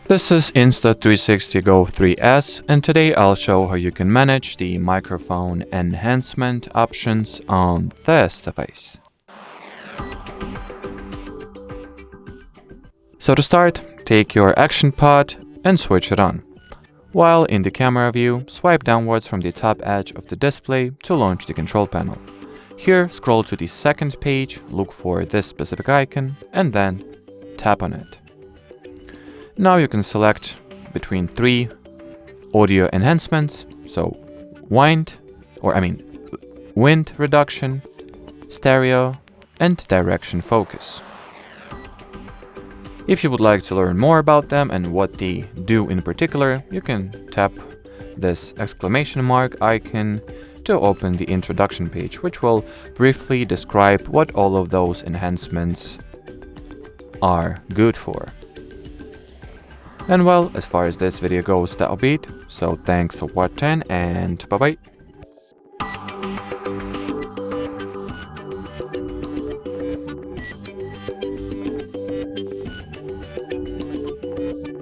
This is Insta360 GO 3S, and today I'll show how you can manage the microphone enhancement options on this device. So to start, take your action pod and switch it on. While in the camera view, swipe downwards from the top edge of the display to launch the control panel. Here, scroll to the second page, look for this specific icon, and then tap on it. Now you can select between 3 audio enhancements, so wind reduction, stereo, and direction focus. If you would like to learn more about them and what they do in particular, you can tap this exclamation mark icon to open the introduction page, which will briefly describe what all of those enhancements are good for. And well, as far as this video goes, that'll be it. So thanks for watching and bye bye.